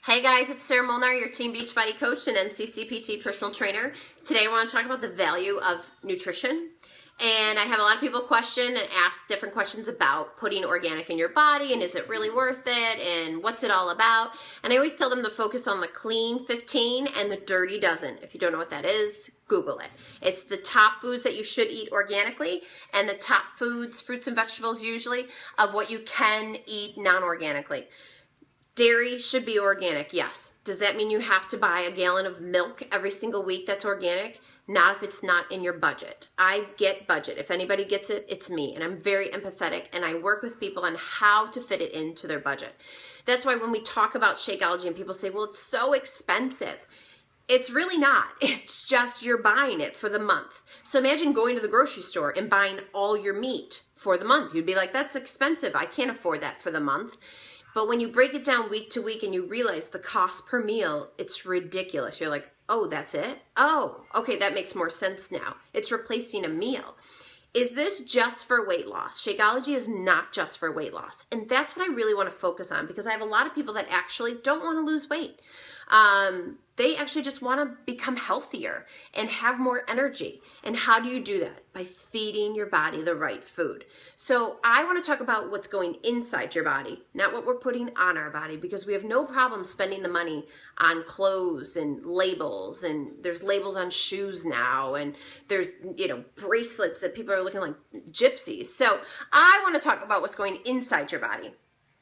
Hey guys, it's Sarah Molnar, your Team Beachbody coach and NCCPT personal trainer. Today I want to talk about the value of nutrition. And I have a lot of people question and ask different questions about putting organic in your body and is it really worth it and what's it all about. And I always tell them to focus on the clean 15 and the dirty dozen. If you don't know what that is, Google it. It's the top foods that you should eat organically and the top foods, fruits and vegetables usually, of what you can eat non-organically. Dairy should be organic, yes. Does that mean you have to buy a gallon of milk every single week that's organic? Not if it's not in your budget. I get budget. If anybody gets it, it's me. And I'm very empathetic and I work with people on how to fit it into their budget. That's why when we talk about Shakeology and people say, well, it's so expensive. It's really not. It's just you're buying it for the month. So imagine going to the grocery store and buying all your meat for the month. You'd be like, that's expensive. I can't afford that for the month. But when you break it down week to week and you realize the cost per meal, it's ridiculous. You're like, oh, that's it? Oh, okay, that makes more sense now. It's replacing a meal. Is this just for weight loss? Shakeology is not just for weight loss. And that's what I really want to focus on because I have a lot of people that actually don't want to lose weight. They actually just want to become healthier and have more energy. And how do you do that? By feeding your body the right food. So I want to talk about what's going inside your body, not what we're putting on our body, because we have no problem spending the money on clothes and labels, and there's labels on shoes now, and there's, bracelets that people are looking like gypsies. So I want to talk about what's going inside your body.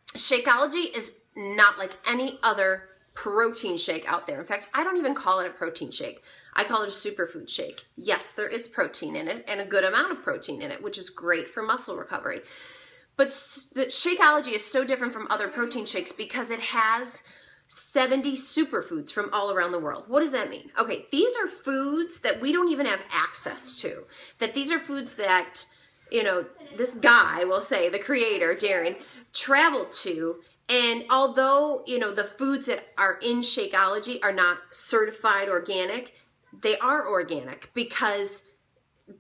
Shakeology is not like any other protein shake out there. In fact, I don't even call it a protein shake. I call it a superfood shake. Yes, there is protein in it and a good amount of protein in it, which is great for muscle recovery. But the Shakeology is so different from other protein shakes because it has 70 superfoods from all around the world. What does that mean? Okay, these are foods that we don't even have access to. That these are foods that, this guy, will say, the creator, Darren, traveled to. And although, the foods that are in Shakeology are not certified organic, they are organic because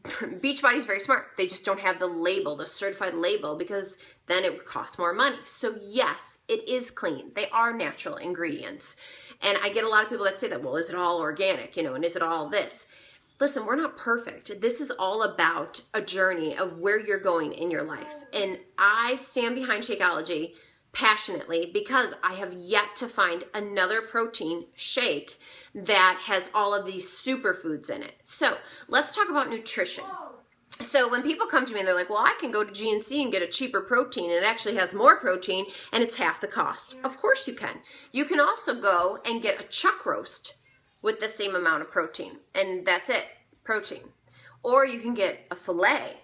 Beachbody is very smart. They just don't have the label, the certified label, because then it would cost more money. So yes, it is clean. They are natural ingredients. And I get a lot of people that say that, well, is it all organic, and is it all this? Listen, we're not perfect. This is all about a journey of where you're going in your life. And I stand behind Shakeology passionately because I have yet to find another protein shake that has all of these superfoods in it. So let's talk about nutrition. So when people come to me and they're like, well, I can go to GNC and get a cheaper protein and it actually has more protein and it's half the cost. Of course you can. You can also go and get a chuck roast with the same amount of protein and that's it, protein. Or you can get a filet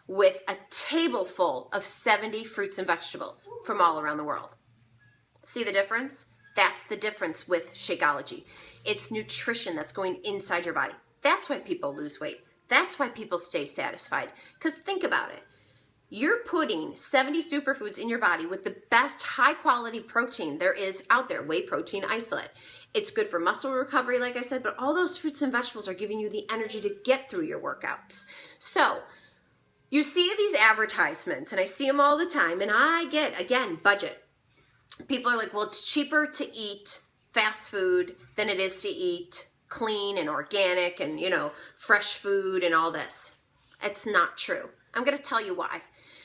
with a tableful of 70 fruits and vegetables from all around the world. See the difference? That's the difference with Shakeology. It's nutrition that's going inside your body. That's why people lose weight. That's why people stay satisfied. Because think about it. You're putting 70 superfoods in your body with the best high quality protein there is out there, whey protein isolate. It's good for muscle recovery, like I said, but all those fruits and vegetables are giving you the energy to get through your workouts. So you see these advertisements, and I see them all the time, and I get, again, budget. People are like, well, it's cheaper to eat fast food than it is to eat clean and organic and, fresh food and all this. It's not true. I'm going to tell you why.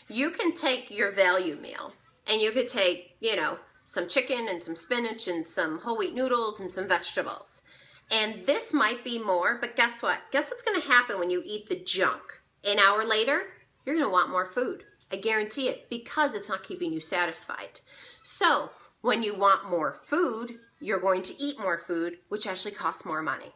You can take your value meal, and you could take, some chicken and some spinach and some whole wheat noodles and some vegetables. And this might be more, but guess what? Guess what's going to happen when you eat the junk? An hour later, you're going to want more food. I guarantee it, because it's not keeping you satisfied. So when you want more food, you're going to eat more food, which actually costs more money.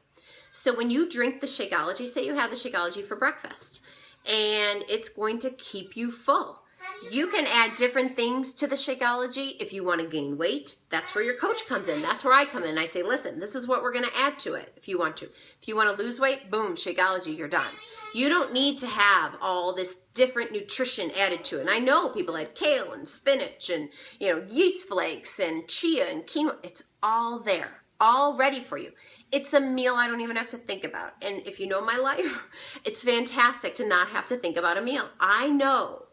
So when you drink the Shakeology, say you have the Shakeology for breakfast, and it's going to keep you full. You can add different things to the Shakeology if you want to gain weight. That's where your coach comes in. That's where I come in. I say, listen, this is what we're going to add to it if you want to. If you want to lose weight, boom, Shakeology, you're done. You don't need to have all this different nutrition added to it. And I know people add kale and spinach and, yeast flakes and chia and quinoa. It's all there, all ready for you. It's a meal I don't even have to think about. And if you know my life, it's fantastic to not have to think about a meal. I know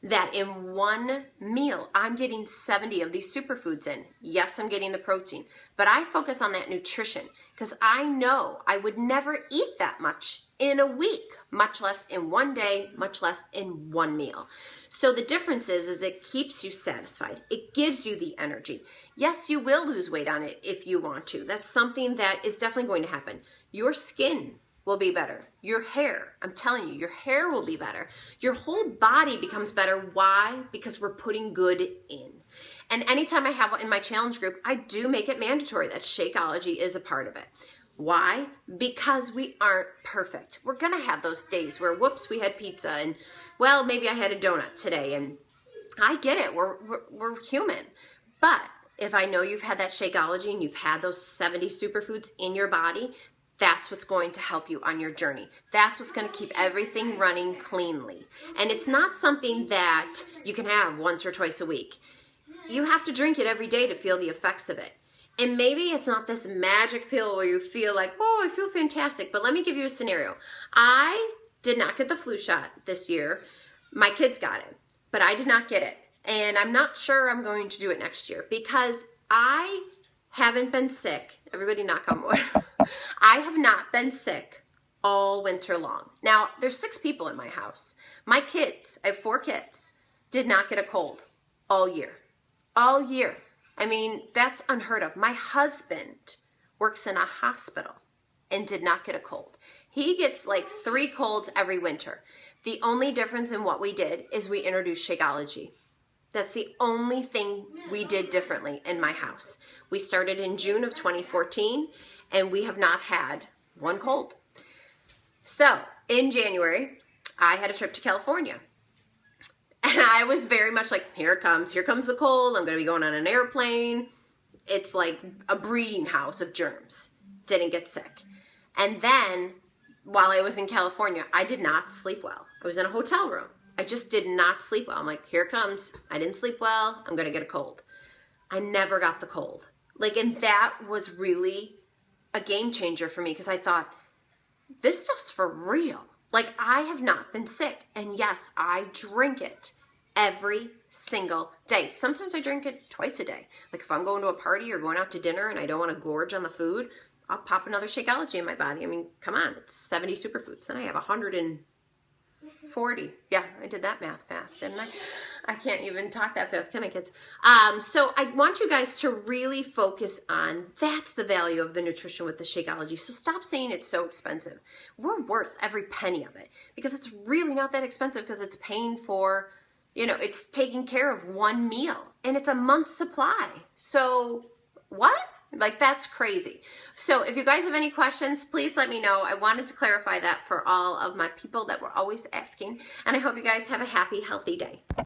that in one meal, I'm getting 70 of these superfoods in. Yes, I'm getting the protein, but I focus on that nutrition because I know I would never eat that much in a week, much less in one day, much less in one meal. So the difference is it keeps you satisfied. It gives you the energy. Yes, you will lose weight on it if you want to. That's something that is definitely going to happen. Your skin will be better. Your hair, I'm telling you, your hair will be better. Your whole body becomes better. Why? Because we're putting good in. And anytime I have in my challenge group, I do make it mandatory that Shakeology is a part of it. Why? Because we aren't perfect. We're gonna have those days where, whoops, we had pizza and, well, maybe I had a donut today, and I get it, we're human. But if I know you've had that Shakeology and you've had those 70 superfoods in your body, that's what's going to help you on your journey. That's what's going to keep everything running cleanly. And it's not something that you can have once or twice a week. You have to drink it every day to feel the effects of it. And maybe it's not this magic pill where you feel like, oh, I feel fantastic. But let me give you a scenario. I did not get the flu shot this year. My kids got it, but I did not get it. And I'm not sure I'm going to do it next year because I haven't been sick. Everybody knock on wood. I have not been sick all winter long. Now, there's 6 people in my house. My kids, I have 4 kids, did not get a cold all year. All year. I mean, that's unheard of. My husband works in a hospital and did not get a cold. He gets like 3 colds every winter. The only difference in what we did is we introduced Shakeology. That's the only thing we did differently in my house. We started in June of 2014, and we have not had one cold. So in January, I had a trip to California. And I was very much like, here comes the cold. I'm going to be going on an airplane. It's like a breeding house of germs. Didn't get sick. And then while I was in California, I did not sleep well. I was in a hotel room. I just did not sleep well. I'm like, here it comes. I didn't sleep well. I'm going to get a cold. I never got the cold. Like, and that was really a game changer for me because I thought, this stuff's for real. Like, I have not been sick. And yes, I drink it every single day. Sometimes I drink it twice a day. Like if I'm going to a party or going out to dinner and I don't want to gorge on the food, I'll pop another Shakeology in my body. I mean, come on, it's 70 superfoods. Then I have 140. Yeah, I did that math fast, didn't I? I can't even talk that fast, can I, kids? So I want you guys to really focus on, that's the value of the nutrition with the Shakeology. So stop saying it's so expensive. We're worth every penny of it because it's really not that expensive because it's paying for, you know, it's taking care of one meal and it's a month's supply. So what? Like, that's crazy. So if you guys have any questions, please let me know. I wanted to clarify that for all of my people that were always asking. And I hope you guys have a happy, healthy day.